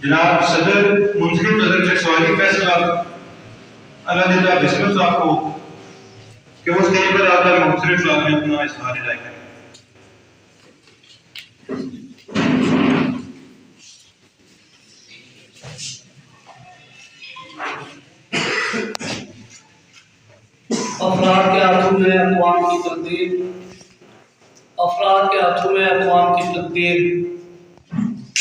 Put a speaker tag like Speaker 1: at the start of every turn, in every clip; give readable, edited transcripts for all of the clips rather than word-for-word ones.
Speaker 1: جناب صدر منتخب صدر چکسوالی فیصل اللہ نے تعالیٰ بسمت صاحب کو کہ وہ اسٹیج پر آ کر مختلف لوگ میں اپنا اظہار رائے کریں.
Speaker 2: افراد کے ہاتھوں میں اقوام کی تقدیر، افراد کے ہاتھوں میں اقوام کی تقدیر،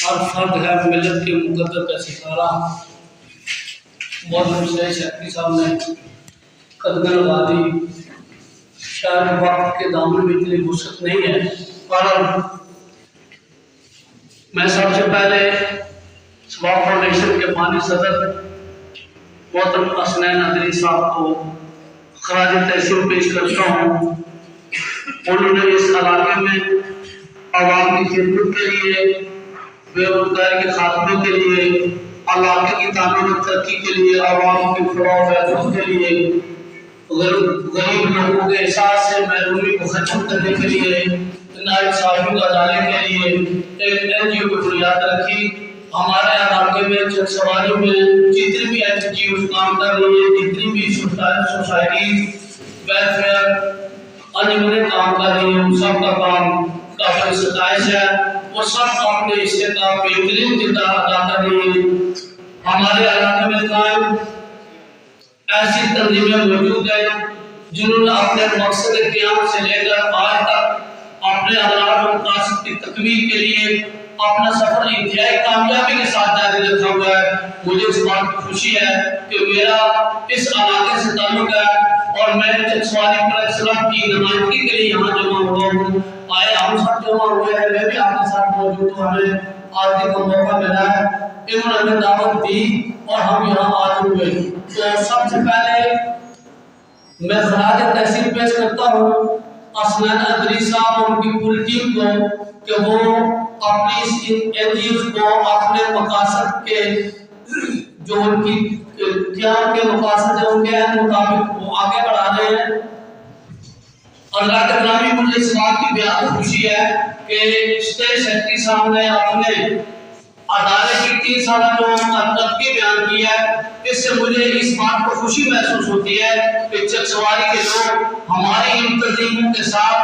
Speaker 2: ہر فرد ہے ملت کے مقدر کا ستارہ. معظم سیکرٹری صاحب نے قدمیں لگا دی. شاید وقت کے دامن میں اتنی وسعت نہیں ہے، اور میں سب سے پہلے سباق فاؤنڈیشن کے بانی صدر محترم حسنین ادری صاحب کو خراج تحسین پیش کرتا ہوں. انہوں نے اس علاقے میں عوام کی خدمت کے لیے، بے روزگاری کے خاتمے کے لیے، علاقے کی تعمیر و ترقی کے لیے، عوام کی فلاح و بہبود کے لیے، غریب لوگوں کے احساس سے محرومی کو ختم کرنے کے لیے، ناانصافی کو ازالنے کے لیے ایک این جی او کی بنیاد رکھی. ہمارے علاقے میں چکسوالی میں جتنی بھی این جی اوز کام کر رہی ہے، جتنی بھی سوسائٹی ویلفیئر انجمنیں کام کر رہی ہیں، ان سب کا کام کافی ستائش ہے. وہ سب اپنے حصے کا بہترین کردار ادا کر رہی ہیں. ہمارے علاقے میں قائم ایسی تنظیمیں موجود ہیں جنہوں نے اپنے مقصد قیام سے لے کر آج تک اپنے اہداف و مقاصد کی تکمیل کے لیے اپنا سفر انتہائی کامیابی کے ساتھ جاری رکھا ہوا ہے. مجھے اس بات کی خوشی ہے کہ میرا اس علاقے سے تعلق ہے اور میں چکسوالی پریس کلب کی نمائندگی کے لیے یہاں جمع ہوا ہوں. آئے ہم سب جمع ہوئے ہیں، میں بھی آپ کے ساتھ موجود ہوں. ہمیں آج کا موقع ملا ہے، انہوں نے ہمیں دعوت دی اور ہم یہاں آج ہوئے. تو سب سے پہلے میں خراج تحسین پیش کرتا ہوں حسنین ادری صاحب اور ان کی پوری ٹیم کو کہ وہ اپنی اس این جی اوز کو اپنے مقاصد کے جو ان کی قیام کے مقاصد ہیں ان کے مطابق وہ آگے بڑھا رہے ہیں. اللہ کے نامی مجھے اس بات کی بہت خوشی ہے کہ اسٹیٹ سیکرٹری صاحب نے اپنے ادارے کی 3 سالہ جو ترقی بیان کی ہے، اس سے مجھے اس بات کو خوشی محسوس ہوتی ہے کہ چکسوالی کے لوگ ہماری ان تنظیموں کے ساتھ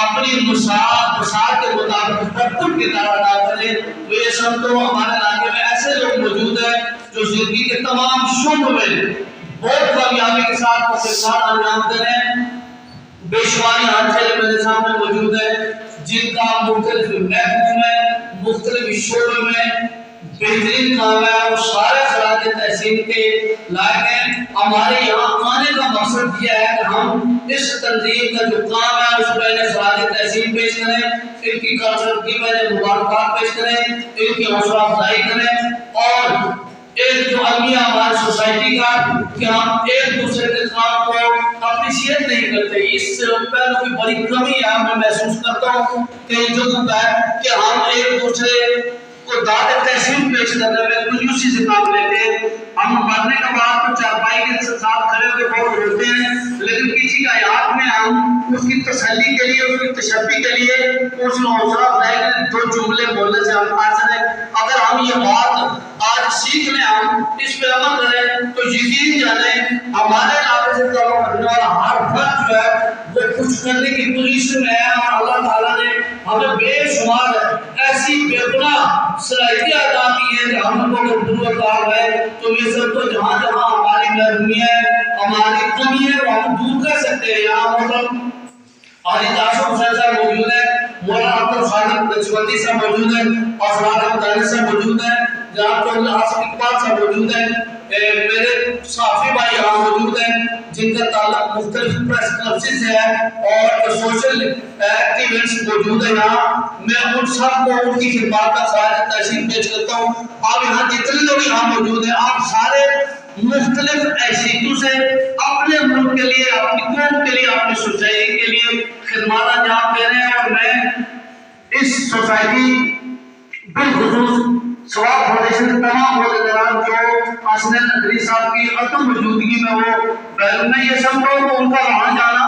Speaker 2: اپنی مساعد کے مطابق بھرپور کردار ادا کریں. تو یہ سب تو ہمارے علاقے میں ایسے لوگ موجود ہیں جو زندگی کے تمام شعبوں میں بہت کامیابی کے ساتھ اپنے کام انجام دے رہے ہیں. بے شمار یہاں چہرے میرے سامنے موجود ہیں جن کا مختلف محکموں میں، مختلف شعبوں میں بہترین کام ہے اور سارے خراج تحسین کے لائق ہیں. ہمارے یہاں آنے کا مقصد یہ ہے کہ ہم اس تنظیم کا جو کام ہے اس پہ خراج تحسین پیش کریں، ان کی کارکردگی میں مبارکباد پیش کریں، ان کی حوصلہ افزائی کریں، اور ایک جو المیہ ہماری سوسائٹی کا کہ ہم ایک دوسرے کے کام کو اپریشیٹ نہیں کرتے. اس پہلو کی بڑی کمی ہے، میں محسوس کرتا ہوں کہ جو ہے کہ ہم ایک دوسرے کو داد تحسین پیش کرنے میں کنجوسی سے کام لیتے ہیں. ہم مرنے کے بعد تو چارپائی کے ساتھ کھڑے ہو کے بہت روتے ہیں، لیکن کسی کا یاد میں ہم اس کی تسلی کے لیے، اس کی تشفی کے لیے، اس کو حوصلہ افزائی کے لیے 2 جملے بولنے سے ہم قاصر ہیں. اگر ہم یہ بات آج سیکھ لیں، ہم اس پہ عمل کریں، تو یقین جانیں ہمارے علاقے سے تعلق رکھنے والا ہر فرد جو ہے وہ کچھ کرنے کی پوزیشن میں ہے. اور اللہ تعالیٰ نے ہمیں بے شمار ایسی بے گناہ صلاحیتیں عطا کی ہیں کہ ہم کو اگر ضرورت آ گئے تو یہ سب تو جہاں جہاں ہماری محرومی ہے، ہماری کمی ہے، وہ ہم دور کر سکتے ہیں. یہاں محترم علی قاسم حسین صاحب موجود ہیں، مولانا عبد الخالق نقشبندی صاحب موجود ہیں، افراد احمدانی صاحب موجود ہیں، جناب چودھری آصف اقبال صاحب موجود ہیں، میرے صحافی بھائی یہاں موجود ہیں جن کا تعلق مختلف پریس کلب سے ہے، اور سوشل ایکٹیوسٹ موجود ہیں یہاں. میں ان سب کو ان کی خدمات کا خراج تحسین پیش کرتا ہوں. آپ یہاں جتنے لوگ یہاں موجود ہیں، آپ سارے مختلف حیثیتوں سے اپنے ملک کے لیے، اپنی قوم کے لیے، اپنی سوسائٹی کے لیے خدمات انجام دے رہے ہیں. اور میں اس سوسائٹی بالخصوص سباق فاؤنڈیشن کے تمام عہدیداران جو حسنین ادری صاحب کی عدم موجودگی میں وہ بیرون میں، یہ سب لوگ ان کا وہاں جانا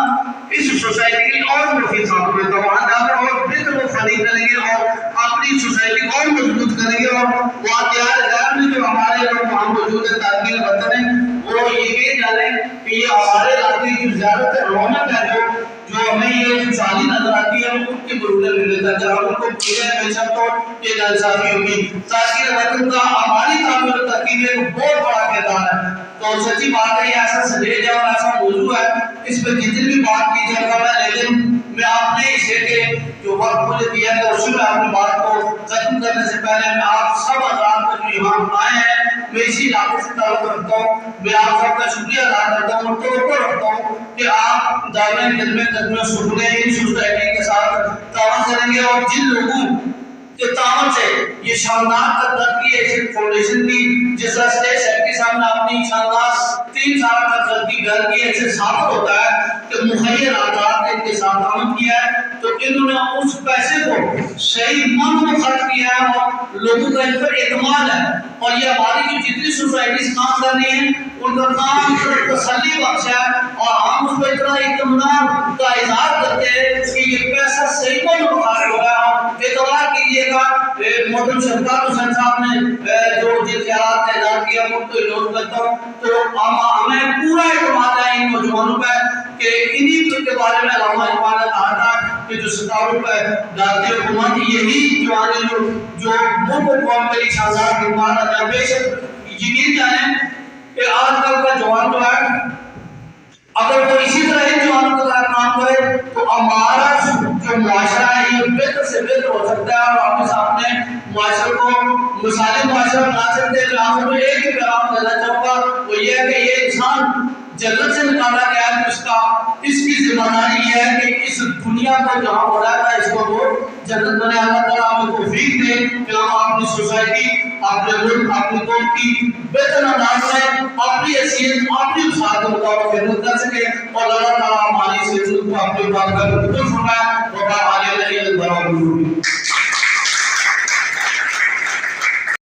Speaker 2: اس سوسائٹی کے لیے اور مفید ثابت ہوتا ہے. وہاں جا کر اور بہتر وہ فریق کریں گے اور اپنی سوسائٹی کو اور مضبوط کریں گے. اور واقعات غیر جو ہمارے لوگ وہاں موجود ہیں تاکہ وطن ہیں وہ یہ جانیں کہ یہ ہمارے علاقے کی زیادہ تر رونق ہے جو ہمیں یہ خوشحالی نظر آتی ہے ان کی ضرورت نہیں لیتا جب ہم ان کو پورے میں سب کو یہ ناانصافی ہوگی تاکہ وطن کا ہماری تعمیر و ترقی میں ایک بہت بڑا کردار ہے. تو سچی بات ہے یہ ایسا سٹیج ہے اور ایسا موضوع ہے اس پہ جتنی بھی بات کی جائے گا لیکن میں آپ نے اسے کے جو وقت مجھے دیا ہے اسی میں اپنی بات کو ختم کرنے سے پہلے میں آپ سب حضرات کو جو یہاں آئے ہیں میں اسی علاقے سے تعلق رکھتا ہوں میں آپ سب کا شکریہ ادا کرتا ہوں اور توقع رکھتا ہوں کہ آپ دائرۂ خدمت قدمت سکھنے ان سوسائٹی کے ساتھ تعاون کریں گے اور جن لوگوں کے تعاون سے یہ شاندار ترقی ہے اس فاؤنڈیشن کی جس طرح سے سیکٹری صاحب نے اپنی شاندار 3 سال کا ترقی گھر کی ہے سے ثابت ہوتا ہے کہ مخیر آزاد نے ان کے ساتھ تعاون کیا ہے تو انہوں نے اس پیسے کو صحیح معنوں میں خرچ کیا ہے اور لوگوں کا ان پر اعتماد ہے اور یہ ہماری جو جتنی سوسائٹیز کام کر رہی ہیں ان کا کام تسلی بخش ہے اور ہم اس پہ اتنا اطمینان کا اظہار کرتے ہیں کہ یہ پیسہ صحیح معنوں میں خرچ ہو رہا ہے اور اعتبار کیجیے گا محترم شفقت حسین صاحب نے جو جن خیالات کا اظہار کیا ان کو نوٹ کرتا ہوں تو ہمیں پورا اعتماد ہے ان نوجوانوں پہ کہ انہی کے بارے میں علامہ اقبال نے کہا تھا کہ جو ستاروں پہ ڈالتے حکومت یہی جوان جو ملک و قوم کے لیے شاندار خدمات ادا بے شک یقین جانیں کہ آج کل کا جوان جو ہے اگر وہ اسی طرح ان جوانوں کے ساتھ کام کرے تو ہمارا جو معاشرہ ہے یہ بہتر سے بہتر ہو سکتا ہے اور آپ کے سامنے معاشرے کو مثالی معاشرہ بنا سکتے ہیں. آخر میں ایک ہی پیغام دینا چاہوں گا وہ یہ ہے کہ یہ انسان جنت سے نکالا گیا ہے اس کی ذمہ داری یہ ہے کہ اس دنیا کو جہاں ہو رہا تھا اس کو وہ جنت بنے. اللہ تعالیٰ ہمیں توفیق دے کہ ہم اپنی سوسائٹی اپنے ملک اپنی قوم کی بہتر انداز میں اپنی حیثیت اپنی وسعت کے مطابق خدمت کر سکے اور اللہ تعالیٰ ہماری صحت کو اپنے بات کا قبول فرمائے اور آگے